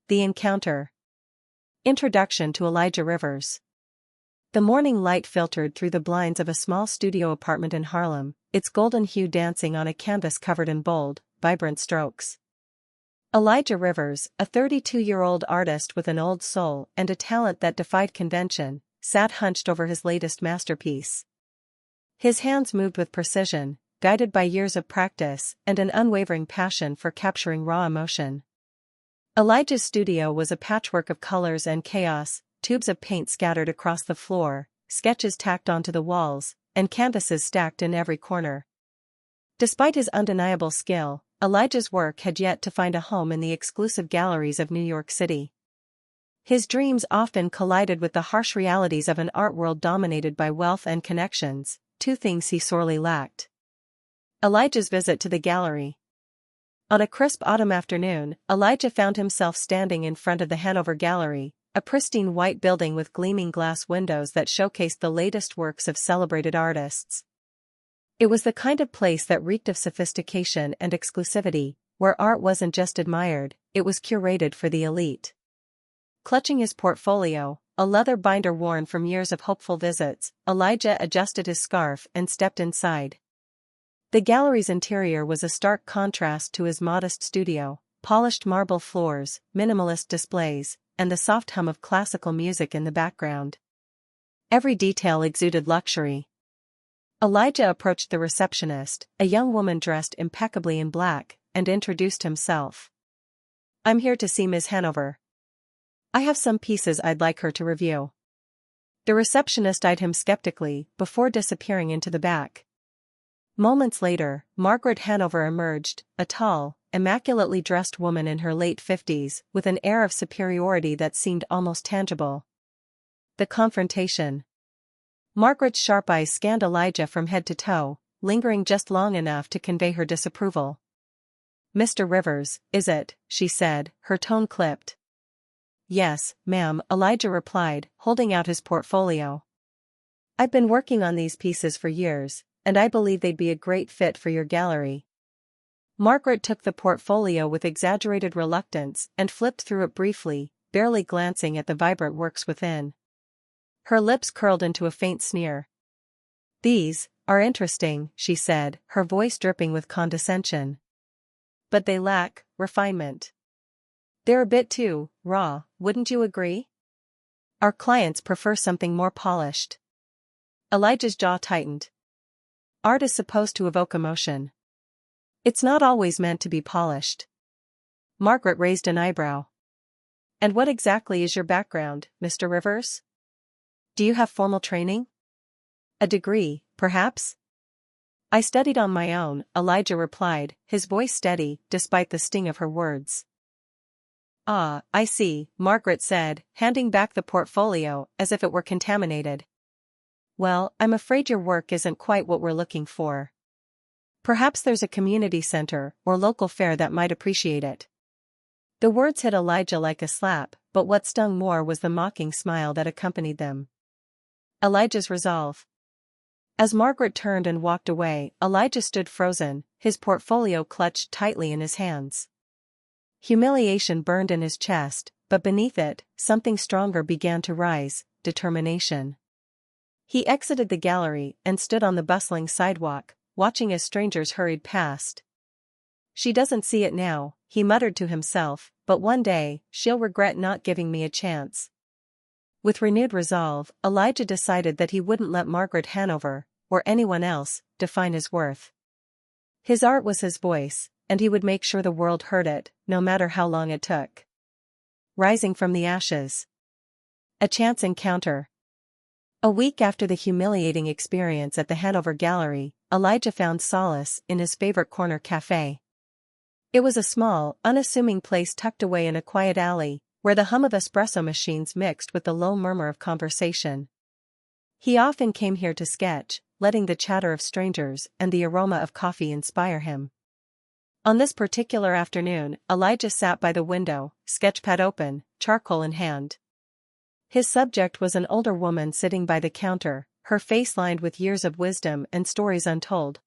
The Encounter. Introduction to Elijah Rivers. The morning light filtered through the blinds of a small studio apartment in Harlem, its golden hue dancing on a canvas covered in bold, vibrant strokes. Elijah Rivers, a 32-year-old artist with an old soul and a talent that defied convention, sat hunched over his latest masterpiece. His hands moved with precision, guided by years of practice and an unwavering passion for capturing raw emotion. Elijah's studio was a patchwork of colors and chaos, tubes of paint scattered across the floor, sketches tacked onto the walls, and canvases stacked in every corner. Despite his undeniable skill, Elijah's work had yet to find a home in the exclusive galleries of New York City. His dreams often collided with the harsh realities of an art world dominated by wealth and connections, two things he sorely lacked. Elijah's visit to the gallery. On a crisp autumn afternoon, Elijah found himself standing in front of the Hanover Gallery, a pristine white building with gleaming glass windows that showcased the latest works of celebrated artists. It was the kind of place that reeked of sophistication and exclusivity, where art wasn't just admired, it was curated for the elite. Clutching his portfolio, a leather binder worn from years of hopeful visits, Elijah adjusted his scarf and stepped inside. The gallery's interior was a stark contrast to his modest studio, polished marble floors, minimalist displays, and the soft hum of classical music in the background. Every detail exuded luxury. Elijah approached the receptionist, a young woman dressed impeccably in black, and introduced himself. "I'm here to see Ms. Hanover. I have some pieces I'd like her to review." The receptionist eyed him skeptically before disappearing into the back. Moments later, Margaret Hanover emerged, a tall, immaculately dressed woman in her late 50s, with an air of superiority that seemed almost tangible. The confrontation. Margaret's sharp eyes scanned Elijah from head to toe, lingering just long enough to convey her disapproval. "Mr. Rivers, is it?" she said, her tone clipped. "Yes, ma'am," Elijah replied, holding out his portfolio. "I've been working on these pieces for years, and I believe they'd be a great fit for your gallery." Margaret took the portfolio with exaggerated reluctance and flipped through it briefly, barely glancing at the vibrant works within. Her lips curled into a faint sneer. "These are interesting," she said, her voice dripping with condescension. "But they lack refinement. They're a bit too raw, wouldn't you agree? Our clients prefer something more polished." Elijah's jaw tightened. Art is supposed to evoke emotion. It's not always meant to be polished. Margaret raised an eyebrow. "And what exactly is your background, Mr. Rivers? Do you have formal training? A degree, perhaps?" "I studied on my own," Elijah replied, his voice steady, despite the sting of her words. "Ah, I see," Margaret said, handing back the portfolio as if it were contaminated. "Well, I'm afraid your work isn't quite what we're looking for. Perhaps there's a community center or local fair that might appreciate it." The words hit Elijah like a slap, but what stung more was the mocking smile that accompanied them. Elijah's resolve. As Margaret turned and walked away, Elijah stood frozen, his portfolio clutched tightly in his hands. Humiliation burned in his chest, but beneath it, something stronger began to rise: determination. He exited the gallery and stood on the bustling sidewalk, watching as strangers hurried past. "She doesn't see it now," he muttered to himself, "but one day, she'll regret not giving me a chance." With renewed resolve, Elijah decided that he wouldn't let Margaret Hanover, or anyone else, define his worth. His art was his voice, and he would make sure the world heard it, no matter how long it took. Rising from the ashes. A chance encounter. A week after the humiliating experience at the Hanover Gallery, Elijah found solace in his favorite corner cafe. It was a small, unassuming place tucked away in a quiet alley, where the hum of espresso machines mixed with the low murmur of conversation. He often came here to sketch, letting the chatter of strangers and the aroma of coffee inspire him. On this particular afternoon, Elijah sat by the window, sketchpad open, charcoal in hand. His subject was an older woman sitting by the counter, her face lined with years of wisdom and stories untold.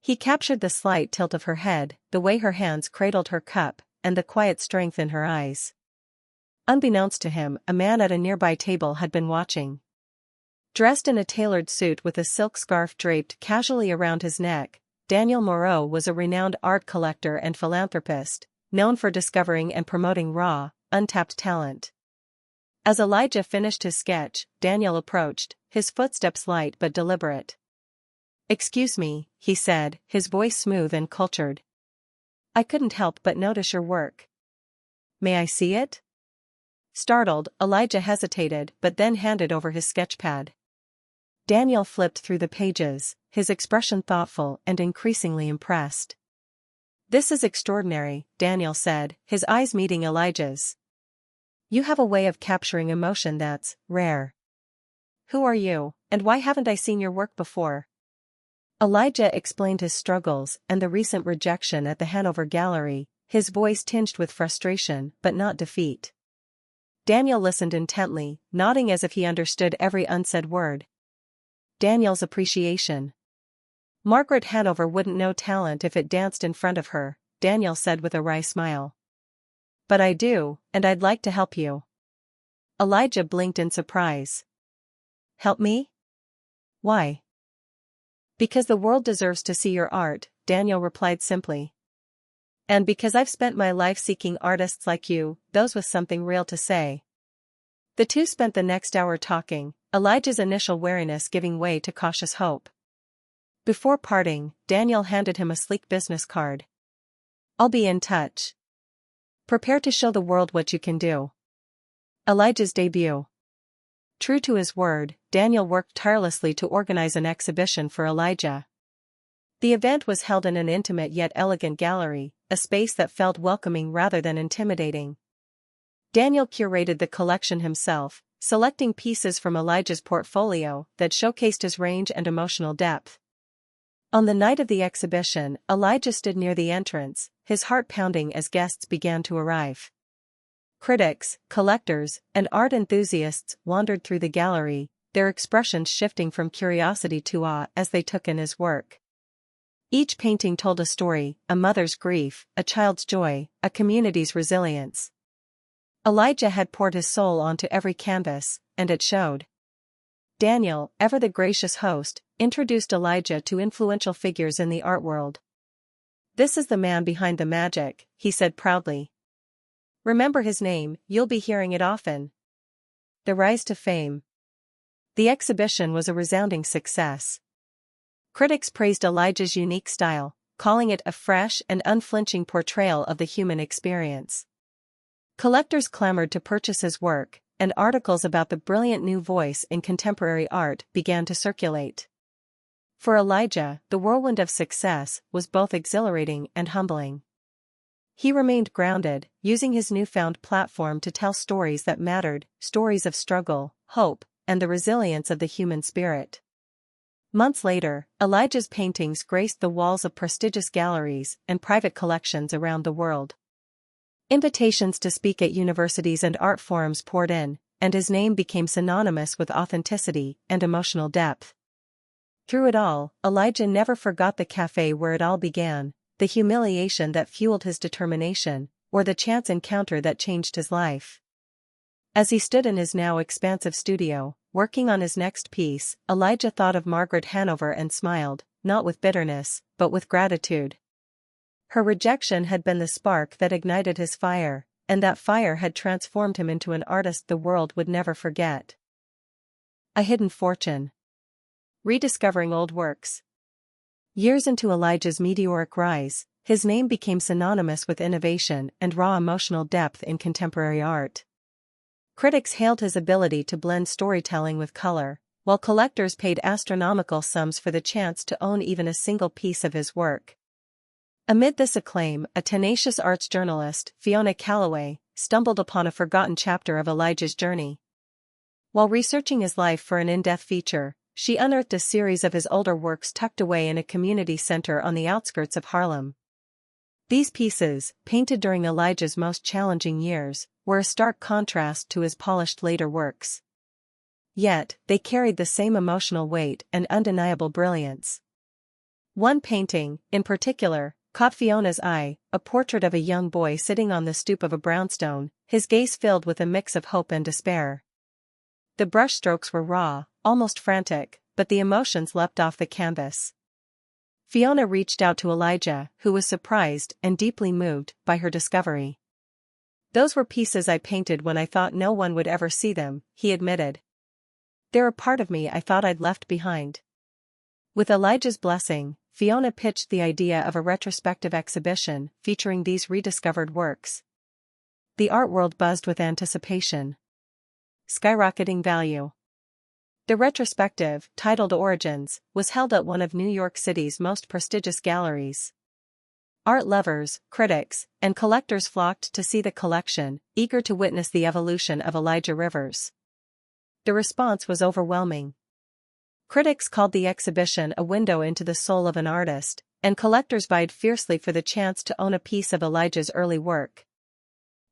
He captured the slight tilt of her head, the way her hands cradled her cup, and the quiet strength in her eyes. Unbeknownst to him, a man at a nearby table had been watching. Dressed in a tailored suit with a silk scarf draped casually around his neck, Daniel Moreau was a renowned art collector and philanthropist, known for discovering and promoting raw, untapped talent. As Elijah finished his sketch, Daniel approached, his footsteps light but deliberate. "Excuse me," he said, his voice smooth and cultured. "I couldn't help but notice your work. May I see it?" Startled, Elijah hesitated but then handed over his sketchpad. Daniel flipped through the pages, his expression thoughtful and increasingly impressed. "This is extraordinary," Daniel said, his eyes meeting Elijah's. "You have a way of capturing emotion that's rare. Who are you, and why haven't I seen your work before?" Elijah explained his struggles and the recent rejection at the Hanover Gallery, his voice tinged with frustration but not defeat. Daniel listened intently, nodding as if he understood every unsaid word. Daniel's appreciation. "Margaret Hanover wouldn't know talent if it danced in front of her," Daniel said with a wry smile. "But I do, and I'd like to help you." Elijah blinked in surprise. "Help me? Why?" "Because the world deserves to see your art," Daniel replied simply. "And because I've spent my life seeking artists like you, those with something real to say." The two spent the next hour talking, Elijah's initial wariness giving way to cautious hope. Before parting, Daniel handed him a sleek business card. "I'll be in touch. Prepare to show the world what you can do." Elijah's debut. True to his word, Daniel worked tirelessly to organize an exhibition for Elijah. The event was held in an intimate yet elegant gallery, a space that felt welcoming rather than intimidating. Daniel curated the collection himself, selecting pieces from Elijah's portfolio that showcased his range and emotional depth. On the night of the exhibition, Elijah stood near the entrance, his heart pounding as guests began to arrive. Critics, collectors, and art enthusiasts wandered through the gallery, their expressions shifting from curiosity to awe as they took in his work. Each painting told a story, a mother's grief, a child's joy, a community's resilience. Elijah had poured his soul onto every canvas, and it showed. Daniel, ever the gracious host, introduced Elijah to influential figures in the art world. "This is the man behind the magic," he said proudly. "Remember his name, you'll be hearing it often." The rise to fame. The exhibition was a resounding success. Critics praised Elijah's unique style, calling it a fresh and unflinching portrayal of the human experience. Collectors clamored to purchase his work, and articles about the brilliant new voice in contemporary art began to circulate. For Elijah, the whirlwind of success was both exhilarating and humbling. He remained grounded, using his newfound platform to tell stories that mattered, stories of struggle, hope, and the resilience of the human spirit. Months later, Elijah's paintings graced the walls of prestigious galleries and private collections around the world. Invitations to speak at universities and art forums poured in, and his name became synonymous with authenticity and emotional depth. Through it all, Elijah never forgot the cafe where it all began, the humiliation that fueled his determination, or the chance encounter that changed his life. As he stood in his now expansive studio, working on his next piece, Elijah thought of Margaret Hanover and smiled, not with bitterness, but with gratitude. Her rejection had been the spark that ignited his fire, and that fire had transformed him into an artist the world would never forget. A hidden fortune. Rediscovering old works. Years into Elijah's meteoric rise, his name became synonymous with innovation and raw emotional depth in contemporary art. Critics hailed his ability to blend storytelling with color, while collectors paid astronomical sums for the chance to own even a single piece of his work. Amid this acclaim, a tenacious arts journalist, Fiona Calloway, stumbled upon a forgotten chapter of Elijah's journey. While researching his life for an in-depth feature, she unearthed a series of his older works tucked away in a community center on the outskirts of Harlem. These pieces, painted during Elijah's most challenging years, were a stark contrast to his polished later works. Yet, they carried the same emotional weight and undeniable brilliance. One painting, in particular, caught Fiona's eye, a portrait of a young boy sitting on the stoop of a brownstone, his gaze filled with a mix of hope and despair. The brushstrokes were raw, almost frantic, but the emotions leapt off the canvas. Fiona reached out to Elijah, who was surprised and deeply moved by her discovery. "Those were pieces I painted when I thought no one would ever see them," he admitted. "They're a part of me I thought I'd left behind." With Elijah's blessing, Fiona pitched the idea of a retrospective exhibition featuring these rediscovered works. The art world buzzed with anticipation. Skyrocketing value. The retrospective, titled Origins, was held at one of New York City's most prestigious galleries. Art lovers, critics, and collectors flocked to see the collection, eager to witness the evolution of Elijah Rivers. The response was overwhelming. Critics called the exhibition a window into the soul of an artist, and collectors vied fiercely for the chance to own a piece of Elijah's early work.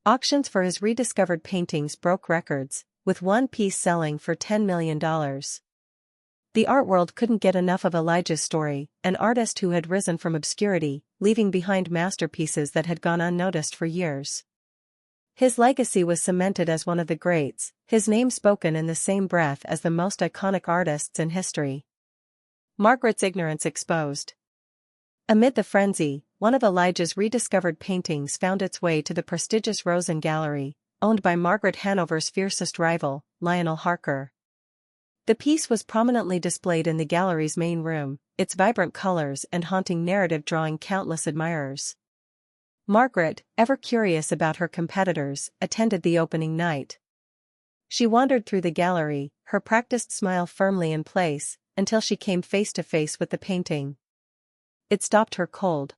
Auctions for his rediscovered paintings broke records, with one piece selling for $10 million. The art world couldn't get enough of Elijah's story, an artist who had risen from obscurity, leaving behind masterpieces that had gone unnoticed for years. His legacy was cemented as one of the greats, his name spoken in the same breath as the most iconic artists in history. Margaret's ignorance exposed. Amid the frenzy, one of Elijah's rediscovered paintings found its way to the prestigious Rosen Gallery, owned by Margaret Hanover's fiercest rival, Lionel Harker. The piece was prominently displayed in the gallery's main room, its vibrant colors and haunting narrative drawing countless admirers. Margaret, ever curious about her competitors, attended the opening night. She wandered through the gallery, her practiced smile firmly in place, until she came face to face with the painting. It stopped her cold.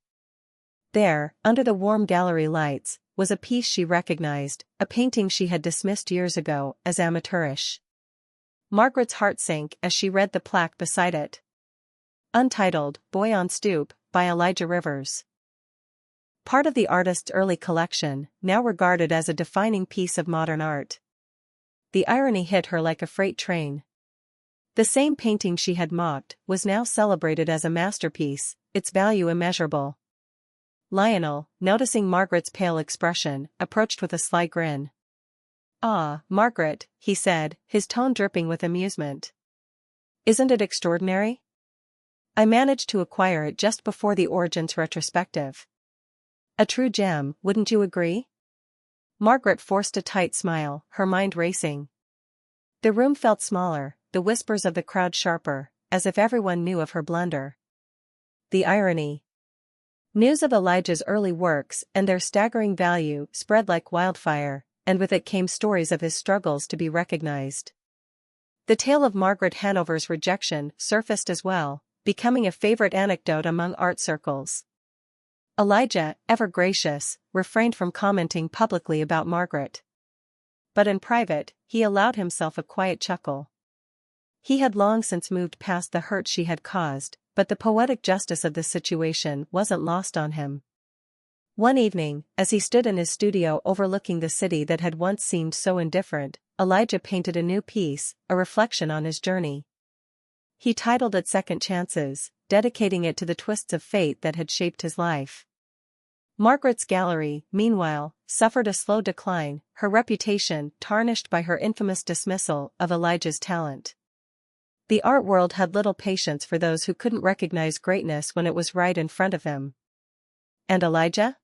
There, under the warm gallery lights, was a piece she recognized, a painting she had dismissed years ago as amateurish. Margaret's heart sank as she read the plaque beside it. Untitled, Boy on Stoop, by Elijah Rivers. Part of the artist's early collection, now regarded as a defining piece of modern art. The irony hit her like a freight train. The same painting she had mocked was now celebrated as a masterpiece, its value immeasurable. Lionel, noticing Margaret's pale expression, approached with a sly grin. "Ah, Margaret," he said, his tone dripping with amusement. "Isn't it extraordinary? I managed to acquire it just before the Origins retrospective. A true gem, wouldn't you agree?" Margaret forced a tight smile, her mind racing. The room felt smaller, the whispers of the crowd sharper, as if everyone knew of her blunder. The irony. News of Elijah's early works and their staggering value spread like wildfire, and with it came stories of his struggles to be recognized. The tale of Margaret Hanover's rejection surfaced as well, becoming a favorite anecdote among art circles. Elijah, ever gracious, refrained from commenting publicly about Margaret. But in private, he allowed himself a quiet chuckle. He had long since moved past the hurt she had caused, but the poetic justice of the situation wasn't lost on him. One evening, as he stood in his studio overlooking the city that had once seemed so indifferent, Elijah painted a new piece, a reflection on his journey. He titled it Second Chances, dedicating it to the twists of fate that had shaped his life. Margaret's gallery, meanwhile, suffered a slow decline, her reputation tarnished by her infamous dismissal of Elijah's talent. The art world had little patience for those who couldn't recognize greatness when it was right in front of them. And Elijah?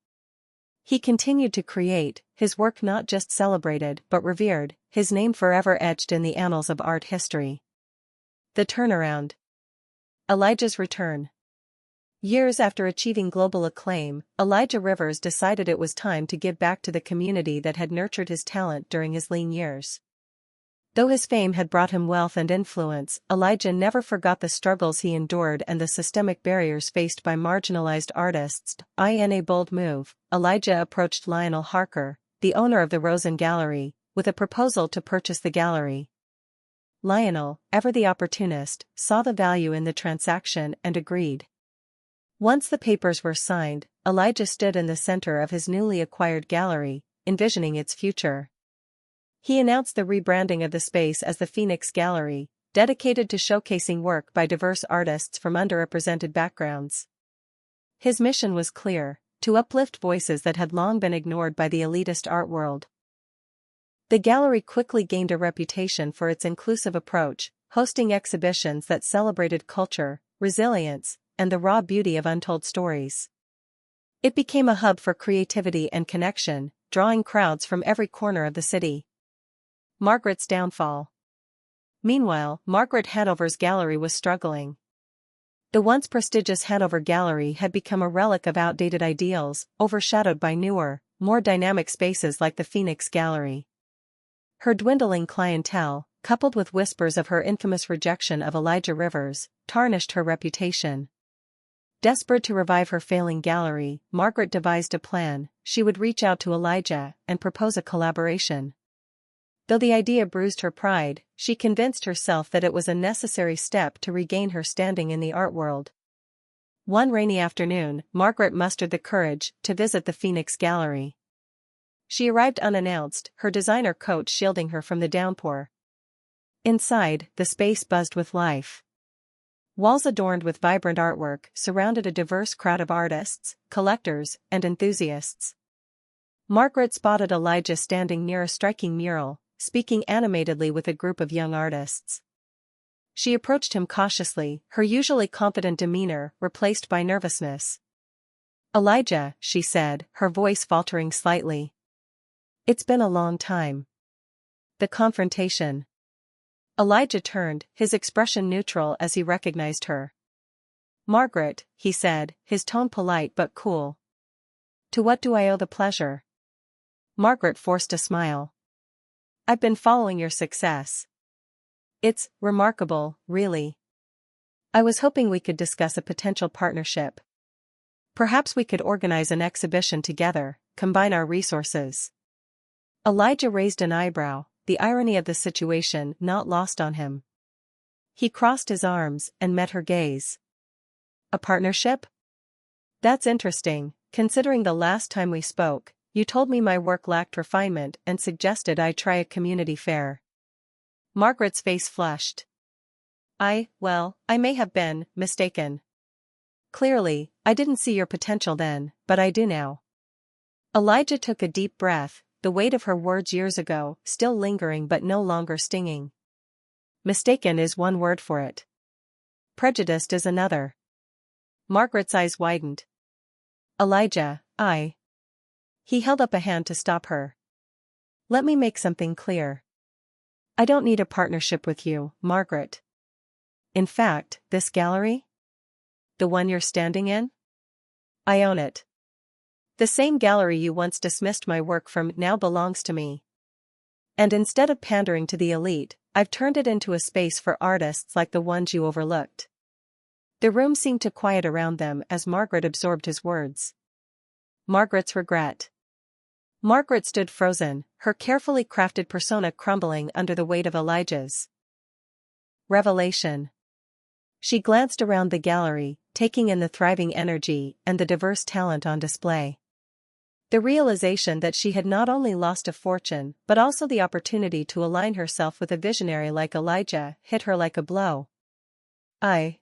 He continued to create, his work not just celebrated but revered, his name forever etched in the annals of art history. The turnaround. Elijah's return. Years after achieving global acclaim, Elijah Rivers decided it was time to give back to the community that had nurtured his talent during his lean years. Though his fame had brought him wealth and influence, Elijah never forgot the struggles he endured and the systemic barriers faced by marginalized artists. In a bold move, Elijah approached Lionel Harker, the owner of the Rosen Gallery, with a proposal to purchase the gallery. Lionel, ever the opportunist, saw the value in the transaction and agreed. Once the papers were signed, Elijah stood in the center of his newly acquired gallery, envisioning its future. He announced the rebranding of the space as the Phoenix Gallery, dedicated to showcasing work by diverse artists from underrepresented backgrounds. His mission was clear: to uplift voices that had long been ignored by the elitist art world. The gallery quickly gained a reputation for its inclusive approach, hosting exhibitions that celebrated culture, resilience, and the raw beauty of untold stories. It became a hub for creativity and connection, drawing crowds from every corner of the city. Margaret's downfall. Meanwhile, Margaret Hanover's gallery was struggling. The once prestigious Hanover Gallery had become a relic of outdated ideals, overshadowed by newer, more dynamic spaces like the Phoenix Gallery. Her dwindling clientele, coupled with whispers of her infamous rejection of Elijah Rivers, tarnished her reputation. Desperate to revive her failing gallery, Margaret devised a plan: she would reach out to Elijah and propose a collaboration. Though the idea bruised her pride, she convinced herself that it was a necessary step to regain her standing in the art world. One rainy afternoon, Margaret mustered the courage to visit the Phoenix Gallery. She arrived unannounced, her designer coat shielding her from the downpour. Inside, the space buzzed with life. Walls adorned with vibrant artwork surrounded a diverse crowd of artists, collectors, and enthusiasts. Margaret spotted Elijah standing near a striking mural, speaking animatedly with a group of young artists. She approached him cautiously, her usually confident demeanor replaced by nervousness. "Elijah," she said, her voice faltering slightly. "It's been a long time." The confrontation. Elijah turned, his expression neutral as he recognized her. "Margaret," he said, his tone polite but cool. "To what do I owe the pleasure?" Margaret forced a smile. "I've been following your success. It's remarkable, really. I was hoping we could discuss a potential partnership. Perhaps we could organize an exhibition together, combine our resources." Elijah raised an eyebrow, the irony of the situation not lost on him. He crossed his arms and met her gaze. "A partnership? That's interesting, considering the last time we spoke, you told me my work lacked refinement and suggested I try a community fair." Margaret's face flushed. Well, I may have been mistaken. Clearly, I didn't see your potential then, but I do now." Elijah took a deep breath, the weight of her words years ago still lingering but no longer stinging. "Mistaken is one word for it. Prejudiced is another." Margaret's eyes widened. "Elijah, He held up a hand to stop her. "Let me make something clear. I don't need a partnership with you, Margaret. In fact, this gallery? The one you're standing in? I own it. The same gallery you once dismissed my work from now belongs to me. And instead of pandering to the elite, I've turned it into a space for artists like the ones you overlooked." The room seemed to quiet around them as Margaret absorbed his words. Margaret's regret. Margaret stood frozen, her carefully crafted persona crumbling under the weight of Elijah's revelation. She glanced around the gallery, taking in the thriving energy and the diverse talent on display. The realization that she had not only lost a fortune but also the opportunity to align herself with a visionary like Elijah hit her like a blow. I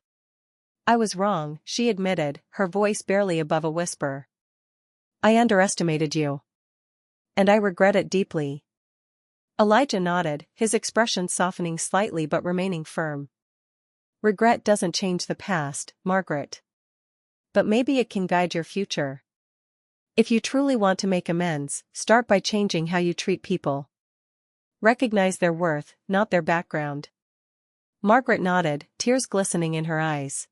was wrong," she admitted, her voice barely above a whisper. "I underestimated you. And I regret it deeply." Elijah nodded, his expression softening slightly but remaining firm. "Regret doesn't change the past, Margaret. But maybe it can guide your future. If you truly want to make amends, start by changing how you treat people. Recognize their worth, not their background." Margaret nodded, tears glistening in her eyes.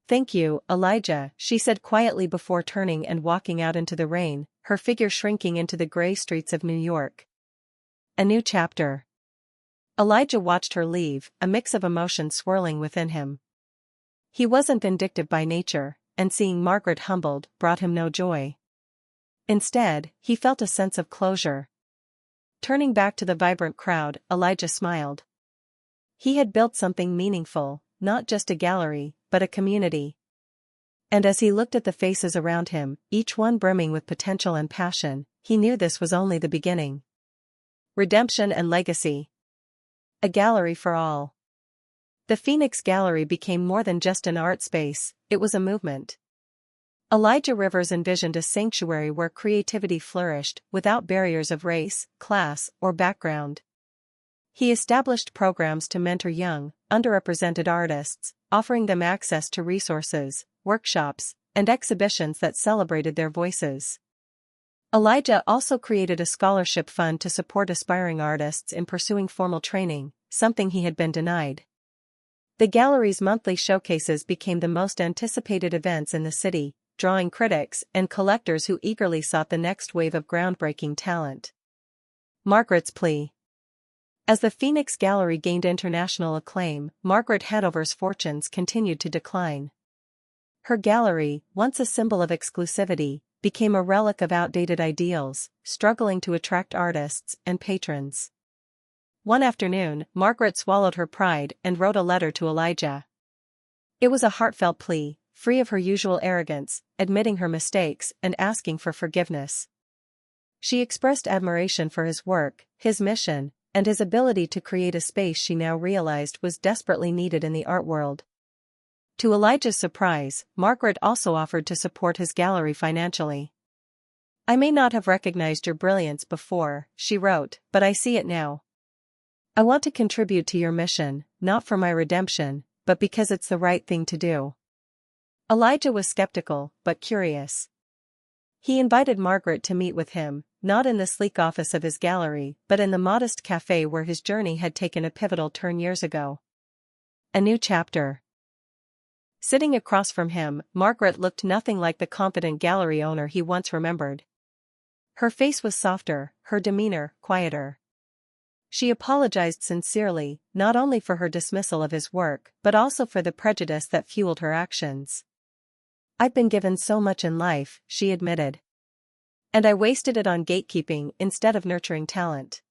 "Thank you, Elijah," she said quietly before turning and walking out into the rain, her figure shrinking into the gray streets of New York. A new chapter. Elijah watched her leave, a mix of emotions swirling within him. He wasn't vindictive by nature, and seeing Margaret humbled brought him no joy. Instead, he felt a sense of closure. Turning back to the vibrant crowd, Elijah smiled. He had built something meaningful, not just a gallery, but a community. And as he looked at the faces around him, each one brimming with potential and passion, he knew this was only the beginning. Redemption and legacy. A gallery for all. The Phoenix Gallery became more than just an art space, it was a movement. Elijah Rivers envisioned a sanctuary where creativity flourished without barriers of race, class, or background. He established programs to mentor young, underrepresented artists, offering them access to resources, workshops, and exhibitions that celebrated their voices. Elijah also created a scholarship fund to support aspiring artists in pursuing formal training, something he had been denied. The gallery's monthly showcases became the most anticipated events in the city, drawing critics and collectors who eagerly sought the next wave of groundbreaking talent. Margaret's plea. As the Phoenix Gallery gained international acclaim, Margaret Hanover's fortunes continued to decline. Her gallery, once a symbol of exclusivity, became a relic of outdated ideals, struggling to attract artists and patrons. One afternoon, Margaret swallowed her pride and wrote a letter to Elijah. It was a heartfelt plea, free of her usual arrogance, admitting her mistakes and asking for forgiveness. She expressed admiration for his work, his mission, and his ability to create a space she now realized was desperately needed in the art world. To Elijah's surprise, Margaret also offered to support his gallery financially. "I may not have recognized your brilliance before," she wrote, "but I see it now. I want to contribute to your mission, not for my redemption, but because it's the right thing to do." Elijah was skeptical, but curious. He invited Margaret to meet with him, not in the sleek office of his gallery, but in the modest cafe where his journey had taken a pivotal turn years ago. A new chapter. Sitting across from him, Margaret looked nothing like the confident gallery owner he once remembered. Her face was softer, her demeanor quieter. She apologized sincerely, not only for her dismissal of his work, but also for the prejudice that fueled her actions. "I've been given so much in life," she admitted. "And I wasted it on gatekeeping instead of nurturing talent.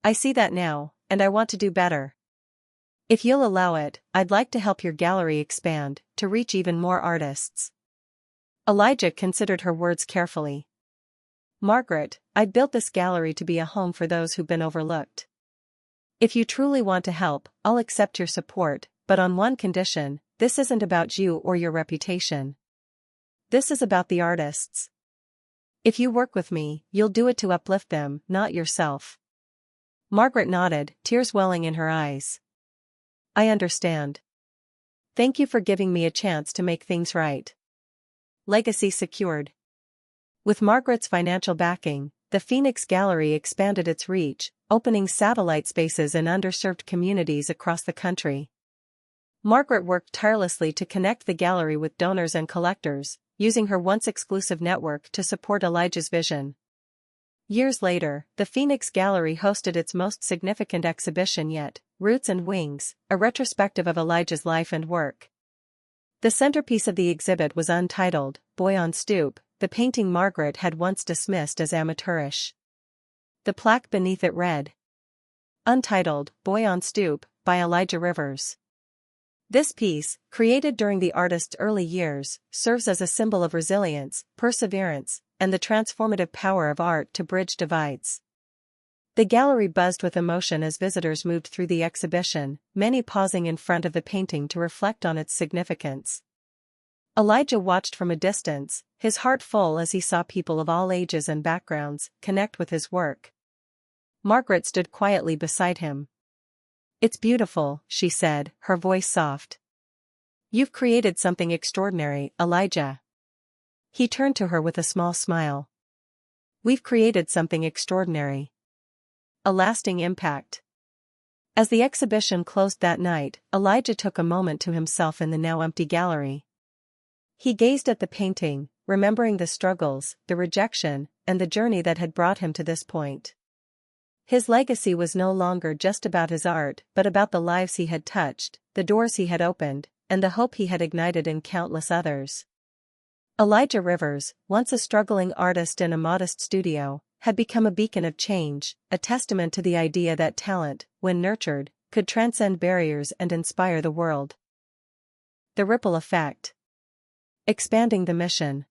I see that now, and I want to do better. If you'll allow it, I'd like to help your gallery expand, to reach even more artists." Elijah considered her words carefully. "Margaret, I'd built this gallery to be a home for those who've been overlooked. If you truly want to help, I'll accept your support, but on one condition: this isn't about you or your reputation. This is about the artists. If you work with me, you'll do it to uplift them, not yourself." Margaret nodded, tears welling in her eyes. "I understand. Thank you for giving me a chance to make things right." Legacy secured. With Margaret's financial backing, the Phoenix Gallery expanded its reach, opening satellite spaces in underserved communities across the country. Margaret worked tirelessly to connect the gallery with donors and collectors, using her once exclusive network to support Elijah's vision. Years later, the Phoenix Gallery hosted its most significant exhibition yet, Roots and Wings, a retrospective of Elijah's life and work. The centerpiece of the exhibit was untitled, Boy on Stoop, the painting Margaret had once dismissed as amateurish. The plaque beneath it read, "Untitled, Boy on Stoop, by Elijah Rivers." This piece, created during the artist's early years, serves as a symbol of resilience, perseverance, and the transformative power of art to bridge divides. The gallery buzzed with emotion as visitors moved through the exhibition, many pausing in front of the painting to reflect on its significance. Elijah watched from a distance, his heart full as he saw people of all ages and backgrounds connect with his work. Margaret stood quietly beside him. "It's beautiful," she said, her voice soft. "You've created something extraordinary, Elijah." He turned to her with a small smile. "We've created something extraordinary. A lasting impact." As the exhibition closed that night, Elijah took a moment to himself in the now empty gallery. He gazed at the painting, remembering the struggles, the rejection, and the journey that had brought him to this point. His legacy was no longer just about his art, but about the lives he had touched, the doors he had opened, and the hope he had ignited in countless others. Elijah Rivers, once a struggling artist in a modest studio, had become a beacon of change, a testament to the idea that talent, when nurtured, could transcend barriers and inspire the world. The ripple effect. Expanding the mission.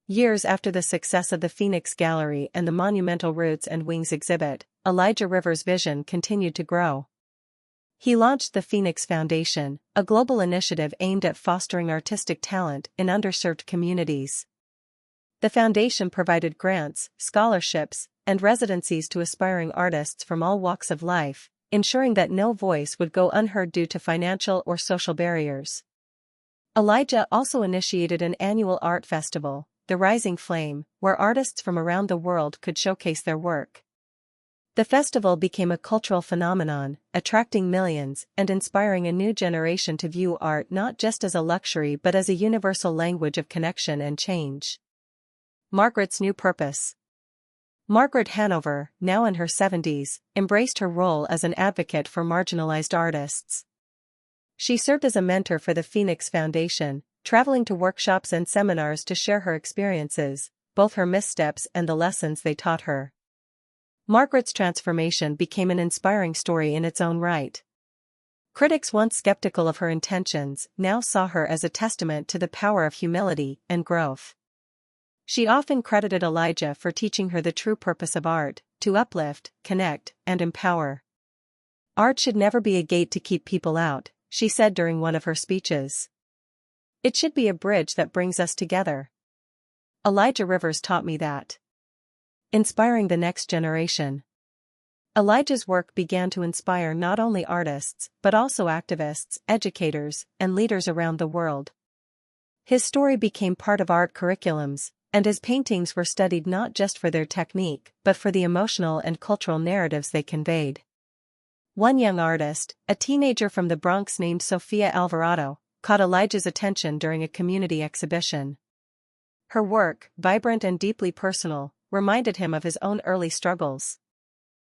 Years after the success of the Phoenix Gallery and the monumental Roots and Wings exhibit, Elijah Rivers' vision continued to grow. He launched the Phoenix Foundation, a global initiative aimed at fostering artistic talent in underserved communities. The foundation provided grants, scholarships, and residencies to aspiring artists from all walks of life, ensuring that no voice would go unheard due to financial or social barriers. Elijah also initiated an annual art festival, the Rising Flame, where artists from around the world could showcase their work. The festival became a cultural phenomenon, attracting millions and inspiring a new generation to view art not just as a luxury but as a universal language of connection and change. Margaret's new purpose. Margaret Hanover, now in her 70s, embraced her role as an advocate for marginalized artists. She served as a mentor for the Phoenix Foundation, traveling to workshops and seminars to share her experiences, both her missteps and the lessons they taught her. Margaret's transformation became an inspiring story in its own right. Critics once skeptical of her intentions now saw her as a testament to the power of humility and growth. She often credited Elijah for teaching her the true purpose of art, to uplift, connect, and empower. Art should never be a gate to keep people out, she said during one of her speeches. It should be a bridge that brings us together. Elijah Rivers taught me that. Inspiring the next generation. Elijah's work began to inspire not only artists, but also activists, educators, and leaders around the world. His story became part of art curriculums, and his paintings were studied not just for their technique, but for the emotional and cultural narratives they conveyed. One young artist, a teenager from the Bronx named Sofia Alvarado, caught Elijah's attention during a community exhibition. Her work, vibrant and deeply personal, reminded him of his own early struggles.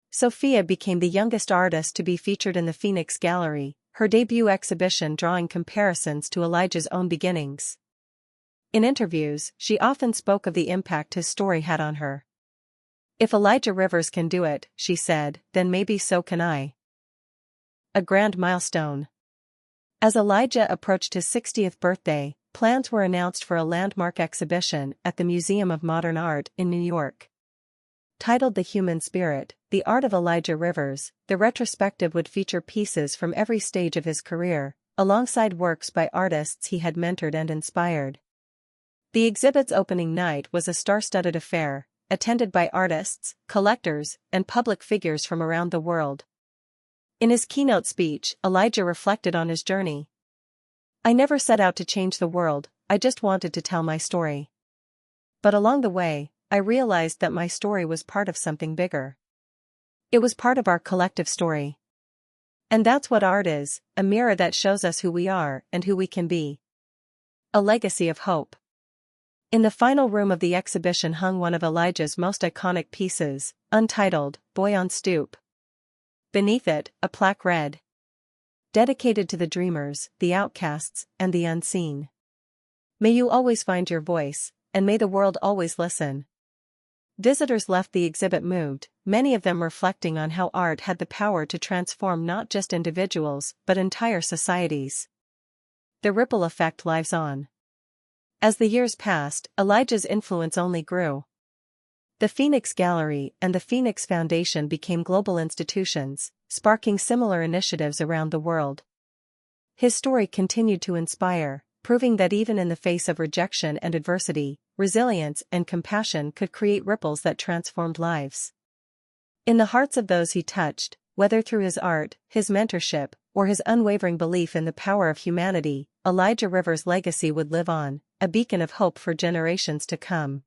Sofia became the youngest artist to be featured in the Phoenix Gallery, her debut exhibition drawing comparisons to Elijah's own beginnings. In interviews, she often spoke of the impact his story had on her. "If Elijah Rivers can do it," she said, "then maybe so can I." A grand milestone. As Elijah approached his 60th birthday, plans were announced for a landmark exhibition at the Museum of Modern Art in New York. Titled The Human Spirit, The Art of Elijah Rivers, the retrospective would feature pieces from every stage of his career, alongside works by artists he had mentored and inspired. The exhibit's opening night was a star-studded affair, attended by artists, collectors, and public figures from around the world. In his keynote speech, Elijah reflected on his journey. "I never set out to change the world, I just wanted to tell my story. But along the way, I realized that my story was part of something bigger. It was part of our collective story. And that's what art is, a mirror that shows us who we are and who we can be." A legacy of hope. In the final room of the exhibition hung one of Elijah's most iconic pieces, untitled, Boy on Stoop. Beneath it, a plaque read, "Dedicated to the dreamers, the outcasts, and the unseen. May you always find your voice, and may the world always listen." Visitors left the exhibit moved, many of them reflecting on how art had the power to transform not just individuals but entire societies. The ripple effect lives on. As the years passed, Elijah's influence only grew. The Phoenix Gallery and the Phoenix Foundation became global institutions, sparking similar initiatives around the world. His story continued to inspire, proving that even in the face of rejection and adversity, resilience and compassion could create ripples that transformed lives. In the hearts of those he touched, whether through his art, his mentorship, or his unwavering belief in the power of humanity, Elijah Rivers' legacy would live on, a beacon of hope for generations to come.